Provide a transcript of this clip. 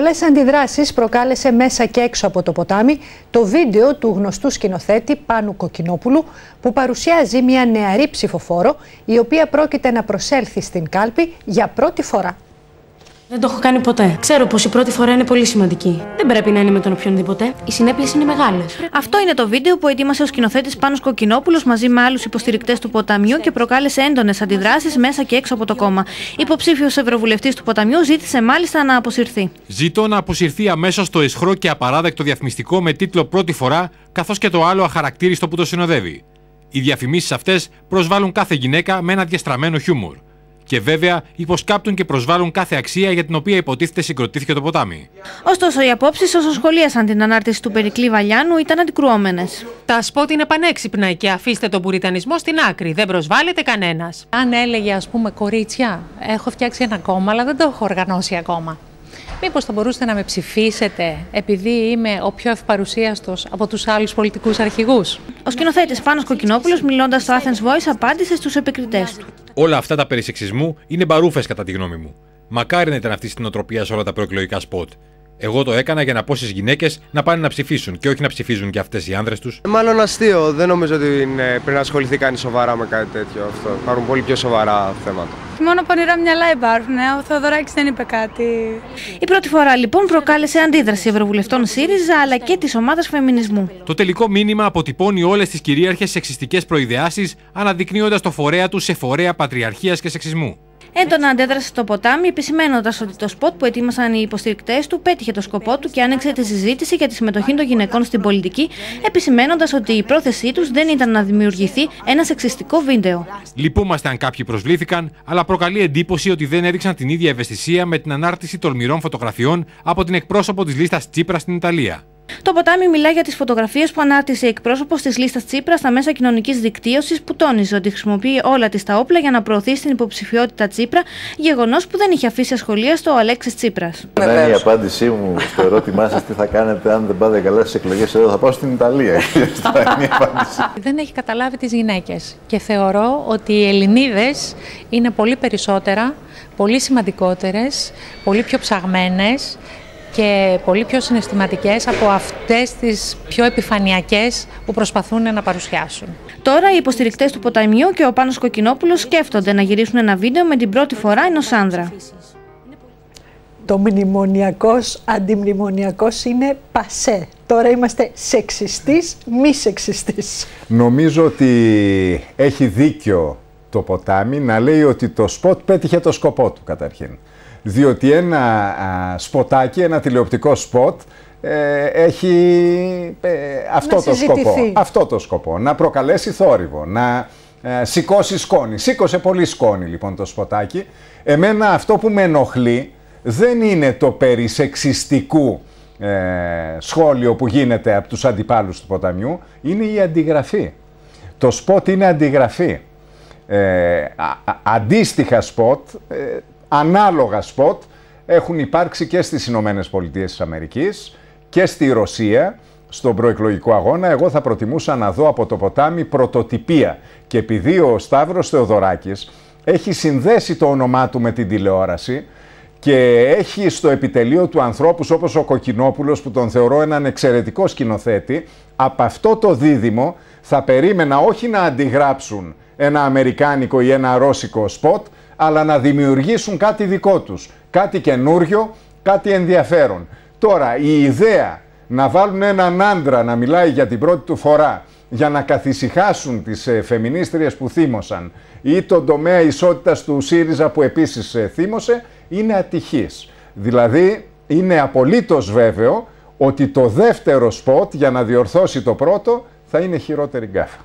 Πολλές αντιδράσεις προκάλεσε μέσα και έξω από το ποτάμι το βίντεο του γνωστού σκηνοθέτη Πάνου Κοκκινόπουλου, που παρουσιάζει μια νεαρή ψηφοφόρο η οποία πρόκειται να προσέλθει στην κάλπη για πρώτη φορά. Δεν το έχω κάνει ποτέ. Ξέρω πως η πρώτη φορά είναι πολύ σημαντική. Δεν πρέπει να είναι με τον οποιονδήποτε. Οι συνέπειες είναι μεγάλες. Αυτό είναι το βίντεο που ετοίμασε ο σκηνοθέτης Πάνος Κοκκινόπουλος μαζί με άλλους υποστηρικτές του ποταμιού και προκάλεσε έντονες αντιδράσεις μέσα και έξω από το κόμμα. Υποψήφιος ευρωβουλευτής του ποταμιού ζήτησε μάλιστα να αποσυρθεί. Ζητώ να αποσυρθεί αμέσως το αισχρό και απαράδεκτο διαφημιστικό με τίτλο Πρώτη φορά, καθώς και το άλλο αχαρακτήριστο που το συνοδεύει. Οι διαφημίσεις αυτές προσβάλλουν κάθε γυναίκα με ένα διαστραμμένο χιούμορ. Και βέβαια υποσκάπτουν και προσβάλλουν κάθε αξία για την οποία υποτίθεται συγκροτήθηκε το ποτάμι. Ωστόσο, οι απόψεις όσων σχολίασαν την ανάρτηση του Περικλή Βαλιάνου ήταν αντικρουόμενες. Τα σπότ είναι πανέξυπνα και αφήστε τον πουριτανισμό στην άκρη. Δεν προσβάλλεται κανένας. Αν έλεγε, ας πούμε, κορίτσια, έχω φτιάξει ένα κόμμα, αλλά δεν το έχω οργανώσει ακόμα. Μήπως θα μπορούσατε να με ψηφίσετε επειδή είμαι ο πιο ευπαρουσίαστος από τους άλλους πολιτικούς αρχηγούς? Ο σκηνοθέτης Πάνος Κοκκινόπουλος, μιλώντας στο Athens Voice, απάντησε στους επικριτές του. Όλα αυτά τα περί σεξισμού είναι μπαρούφες κατά τη γνώμη μου. Μακάρι να ήταν αυτή στην οτροπία σε όλα τα προεκλογικά σποτ. Εγώ το έκανα για να πω στις γυναίκες να πάνε να ψηφίσουν και όχι να ψηφίζουν και αυτές οι άνδρες τους. Μάλλον αστείο. Δεν νομίζω ότι πρέπει να ασχοληθεί κανείς σοβαρά με κάτι τέτοιο. Αυτό. Υπάρχουν πολύ πιο σοβαρά θέματα. Μόνο πονηρά μυαλά υπάρχουν. Ο Θεοδωράκης δεν είπε κάτι. Η πρώτη φορά λοιπόν προκάλεσε αντίδραση ευρωβουλευτών ΣΥΡΙΖΑ αλλά και της ομάδας φεμινισμού. Το τελικό μήνυμα αποτυπώνει όλες τις κυρίαρχες σεξιστικές προειδεάσεις, αναδεικνύοντας το φορέα του σε φορέα πατριαρχίας και σεξισμού. Έντονα αντέδρασε το ποτάμι, επισημένοντας ότι το σποτ που ετοίμασαν οι υποστηρικτές του πέτυχε το σκοπό του και άνοιξε τη συζήτηση για τη συμμετοχή των γυναικών στην πολιτική, επισημένοντας ότι η πρόθεσή τους δεν ήταν να δημιουργηθεί ένα σεξιστικό βίντεο. Λυπούμαστε αν κάποιοι προσβλήθηκαν, αλλά προκαλεί εντύπωση ότι δεν έδειξαν την ίδια ευαισθησία με την ανάρτηση τολμηρών φωτογραφιών από την εκπρόσωπο της λίστας Τσίπρα στην Ιταλία. Το ποτάμι μιλά για τις φωτογραφίες που ανάρτησε η εκπρόσωπος της λίστας Τσίπρα στα μέσα κοινωνικής δικτύωσης, που τόνιζε ότι χρησιμοποιεί όλα της τα όπλα για να προωθήσει την υποψηφιότητα Τσίπρα, γεγονός που δεν είχε αφήσει ασχολίαστο ο Αλέξης Τσίπρας. Η απάντησή μου στο ερώτημά σας τι θα κάνετε αν δεν πάτε καλά στις εκλογές εδώ, θα πάω στην Ιταλία. Δεν έχει καταλάβει τις γυναίκες και θεωρώ ότι οι Ελληνίδες είναι πολύ περισσότερα, πολύ σημαντικότερες, πολύ πιο ψαγμένες και πολύ πιο συναισθηματικές από αυτές τις πιο επιφανειακές που προσπαθούν να παρουσιάσουν. Τώρα οι υποστηρικτές του ποταμιού και ο Πάνος Κοκκινόπουλος σκέφτονται να γυρίσουν ένα βίντεο με την πρώτη φορά ενός άνδρα. Το μνημονιακός αντιμνημονιακός είναι πασέ. Τώρα είμαστε σεξιστής, μη σεξιστής. Νομίζω ότι έχει δίκιο το ποτάμι να λέει ότι το σποτ πέτυχε το σκοπό του καταρχήν. Διότι ένα σποτάκι, ένα τηλεοπτικό σποτ έχει αυτό το σκοπό, να προκαλέσει θόρυβο, να σηκώσει σκόνη. Σήκωσε πολύ σκόνη λοιπόν το σποτάκι. Εμένα αυτό που με ενοχλεί δεν είναι το περί σεξιστικού σχόλιο που γίνεται από τους αντιπάλους του ποταμιού, είναι η αντιγραφή. Το σποτ είναι αντιγραφή. Αντίστοιχα σποτ, ανάλογα σποτ έχουν υπάρξει και στις Ηνωμένες Πολιτείες της Αμερικής και στη Ρωσία στον προεκλογικό αγώνα. Εγώ θα προτιμούσα να δω από το ποτάμι πρωτοτυπία, και επειδή ο Σταύρος Θεοδωράκης έχει συνδέσει το όνομά του με την τηλεόραση και έχει στο επιτελείο του ανθρώπους όπως ο Κοκκινόπουλος, που τον θεωρώ έναν εξαιρετικό σκηνοθέτη, από αυτό το δίδυμο θα περίμενα όχι να αντιγράψουν ένα αμερικάνικο ή ένα ρώσικο σποτ, αλλά να δημιουργήσουν κάτι δικό τους, κάτι καινούριο, κάτι ενδιαφέρον. Τώρα, η ιδέα να βάλουν έναν άντρα να μιλάει για την πρώτη του φορά για να καθησυχάσουν τις φεμινίστριες που θύμωσαν ή τον τομέα ισότητας του ΣΥΡΙΖΑ που επίσης θύμωσε, είναι ατυχής. Δηλαδή, είναι απολύτως βέβαιο ότι το δεύτερο σποτ για να διορθώσει το πρώτο θα είναι χειρότερη γκάφα.